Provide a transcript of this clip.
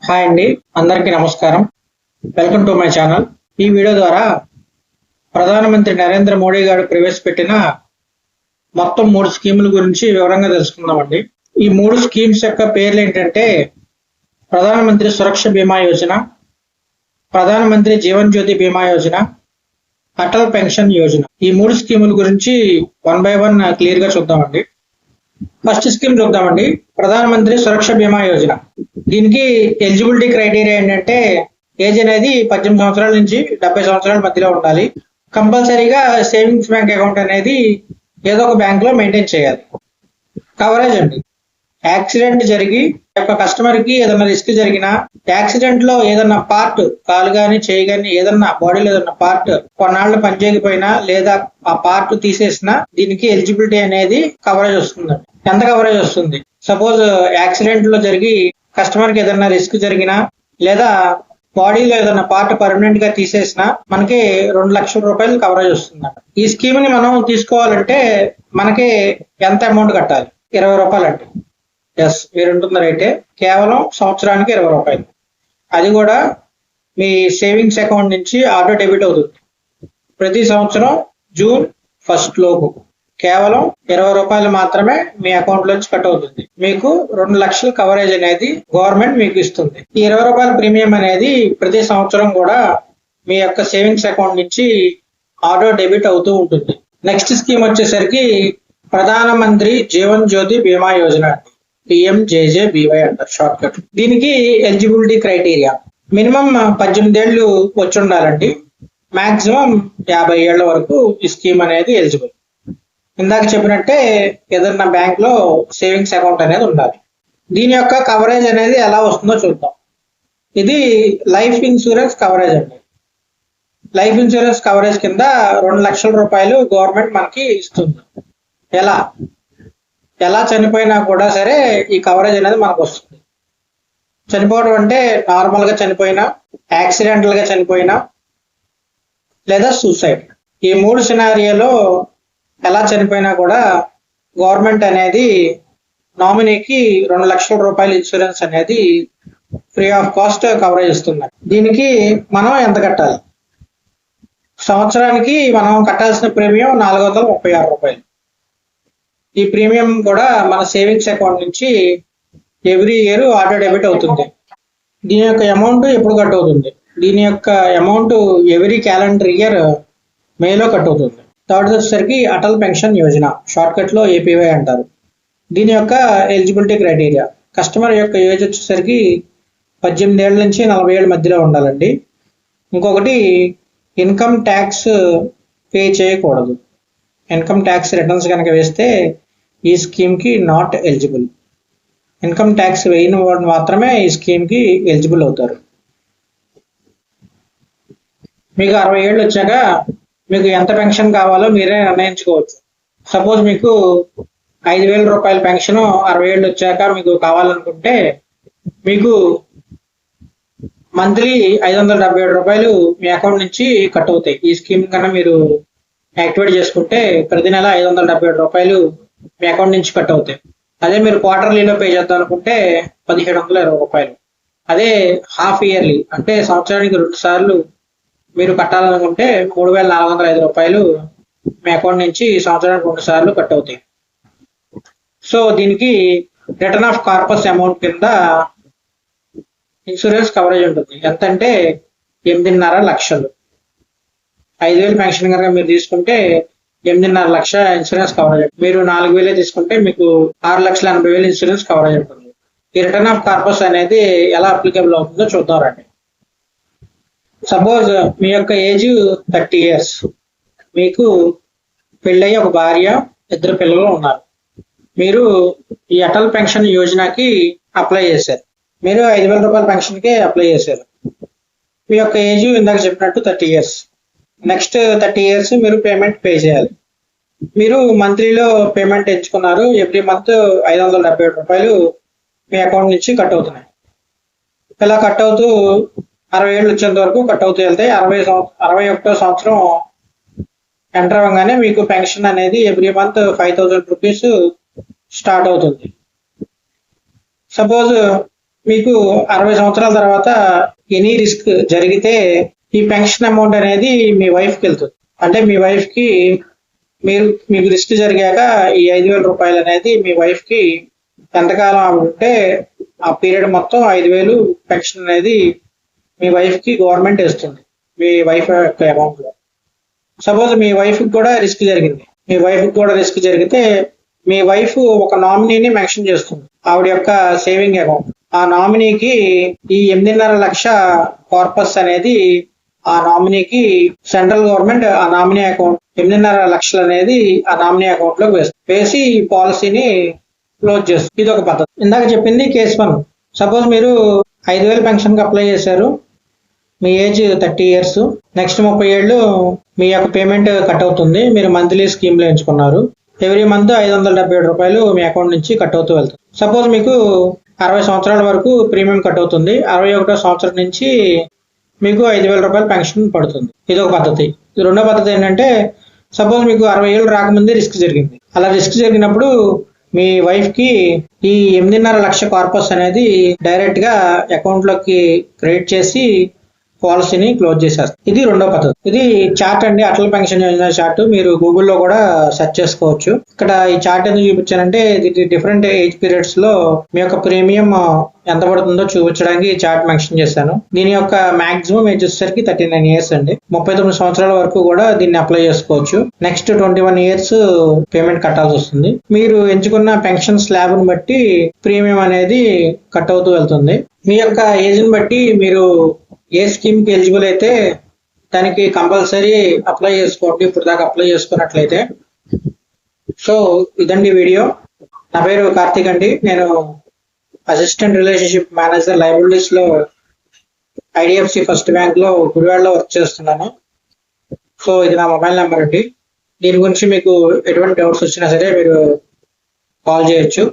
Hi అండి, అందరికీ నమస్కారం. Welcome to my channel. ఈ వీడియో ద్వారా ప్రధానమంత్రి నరేంద్ర మోడీ గారు ప్రవేశపెట్టిన మొత్తం 3 స్కీముల గురించి వివరంగా తెలుసుకుందామండి. ఈ 3 స్కీమ్స్ యొక్క పేర్లు ఏంటంటే ప్రధానమంత్రి సురక్ష బీమా యోజన, ప్రధానమంత్రి జీవన్ జ్యోతి బీమా యోజన, అటల్ పెన్షన్ యోజన. ఈ 3 స్కీముల గురించి 1 by 1 క్లియర్ గా చూద్దామండి. ఫస్ట్ స్కీమ్ చూద్దామండి, ప్రధానమంత్రి సురక్ష బీమా యోజన. దీనికి ఎలిజిబిలిటీ క్రైటీరియా ఏంటంటే ఏజ్ అనేది 18 సంవత్సరాల నుంచి 70 సంవత్సరాల మధ్యలో ఉండాలి. కంపల్సరీగా సేవింగ్స్ బ్యాంక్ అకౌంట్ అనేది ఏదో ఒక బ్యాంక్ లో మెయింటైన్ చేయాలి. కవరేజ్ అండి, యాక్సిడెంట్ జరిగి కస్టమర్ కి ఏదైనా రిస్క్ జరిగినా, యాక్సిడెంట్ లో ఏదన్నా పార్ట్, కాలు గాని చేయి గాని ఏదన్నా బాడీలో ఏదన్నా పార్ట్ కొన్నాళ్ళు పనిచేయకపోయినా లేదా ఆ పార్ట్ తీసేసినా దీనికి ఎలిజిబిలిటీ అనేది కవరేజ్ వస్తుందండి. ఎంత కవరేజ్ వస్తుంది? సపోజ్ యాక్సిడెంట్ లో జరిగి కస్టమర్ కి ఏదైనా రిస్క్ జరిగినా లేదా బాడీలో ఏదైనా పార్ట్ పర్మనెంట్ గా తీసేసినా మనకి 2 లక్షల రూపాయలు కవరేజ్ వస్తుందండి. ఈ స్కీమ్ ని మనం తీసుకోవాలంటే మనకి ఎంత అమౌంట్ కట్టాలి? 20 రూపాయలు అండి. ఎస్, మీరు ఉంటున్నారు అయితే కేవలం సంవత్సరానికి 20 రూపాయలు. అది కూడా మీ సేవింగ్స్ అకౌంట్ నుంచి ఆటో డెబిట్ అవుతుంది. ప్రతి సంవత్సరం జూన్ 1 లోపు కేవలం 20 రూపాయలు మాత్రమే మీ అకౌంట్ లోంచి కట్ అవుతుంది. మీకు 2 లక్షల కవరేజ్ అనేది గవర్నమెంట్ మీకు ఇస్తుంది. ఈ 20 రూపాయల ప్రీమియం అనేది ప్రతి సంవత్సరం కూడా మీ యొక్క సేవింగ్స్ అకౌంట్ నుంచి ఆటో డెబిట్ అవుతూ ఉంటుంది. నెక్స్ట్ స్కీమ్ వచ్చేసరికి ప్రధానమంత్రి జీవన్ జ్యోతి బీమా యోజన, PMJJBY అంటారు షార్ట్ కట్. దీనికి ఎలిజిబిలిటీ క్రైటీరియా మినిమం 18 ఏళ్ళు వచ్చి ఉండాలండి. మాక్సిమం 50 ఏళ్ల వరకు ఈ స్కీమ్ అనేది ఎలిజిబుల్. ఇందాక చెప్పినట్టే ఏదన్నా బ్యాంక్ లో సేవింగ్స్ అకౌంట్ అనేది ఉండాలి. దీని యొక్క కవరేజ్ అనేది ఎలా వస్తుందో చూద్దాం. ఇది లైఫ్ ఇన్సూరెన్స్ కవరేజ్ అండి. లైఫ్ ఇన్సూరెన్స్ కవరేజ్ కింద 2 లక్షల రూపాయలు గవర్నమెంట్ మనకి ఇస్తుంది. ఎలా చనిపోయినా కూడా సరే ఈ కవరేజ్ అనేది మనకు వస్తుంది. చనిపోవడం అంటే నార్మల్ గా చనిపోయినా, యాక్సిడెంటల్ గా చనిపోయినా లేదా సూసైడ్. ఈ 3 సినారియోలో ఎలా చనిపోయినా కూడా గవర్నమెంట్ అనేది నామినీకి 2 లక్షల రూపాయల ఇన్సూరెన్స్ అనేది ఫ్రీ ఆఫ్ కాస్ట్ కవరేజ్ ఇస్తుంది. దీనికి మనం ఎంత కట్టాలి? సంవత్సరానికి మనం కట్టాల్సిన ప్రీమియం 436 రూపాయలు. ఈ ప్రీమియం కూడా మన సేవింగ్స్ అకౌంట్ నుంచి ఎవ్రీ ఇయర్ ఆటో డెబిట్ అవుతుంది. దీని యొక్క అమౌంట్ ఎప్పుడు కట్ అవుతుంది? దీని యొక్క అమౌంట్ ఎవ్రీ క్యాలెండర్ ఇయర్ మేలో కట్ అవుతుంది. థర్డ్ వచ్చేసరికి Atal pension Yojana, short cut లో APY అంటారు. దీని యొక్క ఎలిజిబిలిటీ క్రైటీరియా కస్టమర్ యొక్క ఏజ్ వచ్చేసరికి 18 ఏళ్ళ నుంచి 40 ఏళ్ళ మధ్యలో ఉండాలండి. ఇంకొకటి ఇన్కమ్ ట్యాక్స్ పే చేయకూడదు. ఇన్కమ్ ట్యాక్స్ రిటర్న్స్ కనుక వేస్తే ఈ స్కీమ్ కి నాట్ ఎలిజిబుల్. ఇన్కమ్ ట్యాక్స్ వేయని వాడు మాత్రమే ఈ స్కీమ్ కి ఎలిజిబుల్ అవుతారు. మీకు 60 ఏళ్ళు వచ్చాక మీకు ఎంత పెన్షన్ కావాలో మీరే నిర్ణయించుకోవచ్చు. సపోజ్ మీకు 5,000 రూపాయల పెన్షన్ 60 ఏళ్ళు వచ్చాక మీకు కావాలనుకుంటే మీకు మంత్లీ 577 రూపాయలు మీ అకౌంట్ నుంచి కట్ అవుతాయి. ఈ స్కీమ్ కన్నా మీరు యాక్టివేట్ చేసుకుంటే ప్రతి నెల 577 రూపాయలు మీ అకౌంట్ నుంచి కట్ అవుతాయి. అదే మీరు క్వార్టర్లీలో పే చేద్దాం అనుకుంటే 1720 రూపాయలు. అదే హాఫ్ ఇయర్లీ అంటే సంవత్సరానికి 2 సార్లు మీరు కట్టాలనుకుంటే 3,405 రూపాయలు మీ అకౌంట్ నుంచి సంవత్సరానికి 2 సార్లు కట్ అవుతాయి. సో దీనికి రిటర్న్ ఆఫ్ కార్పస్ అమౌంట్ కింద ఇన్సూరెన్స్ కవరేజ్ ఉంటుంది. ఎంత అంటే 8.5 లక్షలు. 5,000 పెన్షన్ కనుక మీరు తీసుకుంటే 8.5 లక్షల ఇన్సూరెన్స్ కవరేజ్. మీరు 4,000 తీసుకుంటే మీకు 6,80,000 ఇన్సూరెన్స్ కవరేజ్ ఉంటుంది. ఈ రిటర్న్ ఆఫ్ కార్పస్ అనేది ఎలా అప్లికబుల్ అవుతుందో చూద్దాం రండి. సపోజ్ మీ యొక్క ఏజ్ 30 years, మీకు పెళ్ళయ్యి ఒక భార్య, 2 పిల్లలు ఉన్నారు. మీరు ఈ అటల్ పెన్షన్ యోజనకి అప్లై చేశారు. మీరు 5,000 రూపాయల పెన్షన్ కి అప్లై చేశారు. మీ యొక్క ఏజ్ ఇందాక చెప్పినట్టు 30 years. నెక్స్ట్ 30 years మీరు పేమెంట్ పే చేయాలి. మీరు మంత్లీలో పేమెంట్ ఎంచుకున్నారు. ఎవ్రీ మంత్ 577 రూపాయలు మీ అకౌంట్ నుంచి కట్ అవుతున్నాయి. ఇలా కట్ అవుతూ 60 ఏళ్ళు వచ్చేంత వరకు కట్ అవుతూ వెళ్తాయి. 61వ సంవత్సరం ఎంటర్ అవ్వగానే మీకు పెన్షన్ అనేది ఎవ్రీ మంత్ 5,000 రూపీస్ స్టార్ట్ అవుతుంది. సపోజ్ మీకు 60 సంవత్సరాల తర్వాత ఎనీ రిస్క్ జరిగితే ఈ పెన్షన్ అమౌంట్ అనేది మీ వైఫ్కి వెళ్తుంది. అంటే మీ వైఫ్కి మీకు రిస్క్ జరిగాక ఈ 5,000 రూపాయలు అనేది మీ వైఫ్కి ఎంతకాలం ఉంటే ఆ పీరియడ్ మొత్తం 5,000 పెన్షన్ అనేది మీ వైఫ్కి గవర్నమెంట్ ఇస్తుంది మీ వైఫ్ యొక్క అమౌంట్ లో. సపోజ్ మీ వైఫ్కి కూడా రిస్క్ జరిగింది. మీ వైఫ్కి కూడా రిస్క్ జరిగితే మీ వైఫ్ ఒక నామినీని మెన్షన్ చేస్తుంది ఆవిడ యొక్క సేవింగ్ అకౌంట్. ఆ నామినీకి ఈ 8.5 లక్ష కార్పస్ అనేది ఆ నామినీకి సెంట్రల్ గవర్నమెంట్ ఆ నామినీ అకౌంట్ 8.5 లక్షలు అనేది ఆ నామినీ అకౌంట్ లోకి వేసి ఈ పాలసీని క్లోజ్ చేస్తుంది. ఇది ఒక పద్ధతి. ఇందాక చెప్పింది కేస్ 1. సపోజ్ మీరు 5,000 పెన్షన్ కి అప్లై చేశారు. మీ ఏజ్ 30 years. నెక్స్ట్ 30 ఏళ్ళు మీ యొక్క పేమెంట్ కట్ అవుతుంది. మీరు మంత్లీ స్కీమ్ లో ఎంచుకున్నారు. ఎవ్రీ మంత్ 577 రూపాయలు మీ అకౌంట్ నుంచి కట్ అవుతూ వెళ్తుంది. సపోజ్ మీకు 60 సంవత్సరాల వరకు ప్రీమియం కట్ అవుతుంది. 61వ సంవత్సరం నుంచి మీకు 5,000 రూపాయలు పెన్షన్ పడుతుంది. ఇది ఒక పద్ధతి. రెండో పద్ధతి ఏంటంటే సపోజ్ మీకు 60 ఏళ్ళు రాకముందే రిస్క్ జరిగింది. అలా రిస్క్ జరిగినప్పుడు మీ వైఫ్ కి ఈ 8.5 లక్ష కార్పస్ అనేది డైరెక్ట్ గా అకౌంట్ లోకి క్రెడిట్ చేసి పాలసీని క్లోజ్ చేసేస్తారు. ఇది రెండో పద్ధతి. ఇది చార్ట్ అండి, అటల్ పెన్షన్ యోజన చార్ట్. మీరు గూగుల్లో కూడా సెర్చ్ చేసుకోవచ్చు. ఇక్కడ ఈ చార్ట్ ఎందుకు చూపించానంటే ఇది డిఫరెంట్ ఏజ్ పీరియడ్స్ లో మీ యొక్క ప్రీమియం ఎంత పడుతుందో చూపించడానికి ఈ చార్ట్ మెన్షన్ చేశాను. దీని యొక్క మాక్సిమం ఏజ్ వచ్చేసరికి 39 years అండి. 39 సంవత్సరాల వరకు కూడా దీన్ని అప్లై చేసుకోవచ్చు. నెక్స్ట్ 21 years పేమెంట్ కట్టాల్సి వస్తుంది. మీరు ఎంచుకున్న పెన్షన్ స్లాబ్ ని బట్టి ప్రీమియం అనేది కట్ అవుతూ వెళ్తుంది. మీ యొక్క ఏజ్ ని బట్టి మీరు ఏ స్కీమ్ కి ఎలిజిబుల్ అయితే దానికి కంపల్సరీ అప్లై చేసుకోండి. ఇప్పుడు దాకా అప్లై చేసుకున్నట్లయితే. సో ఇదండి వీడియో. నా పేరు కార్తీక్ అండి. నేను అసిస్టెంట్ రిలేషన్షిప్ మేనేజర్ లైబిలిటీస్ లో IDFC ఫస్ట్ బ్యాంక్ లో గుడివాడలో వర్క్ చేస్తున్నాను. సో ఇది నా మొబైల్ నెంబర్ అండి. దీని గురించి మీకు ఎటువంటి డౌట్స్ వచ్చినా సరే మీరు కాల్ చేయొచ్చు.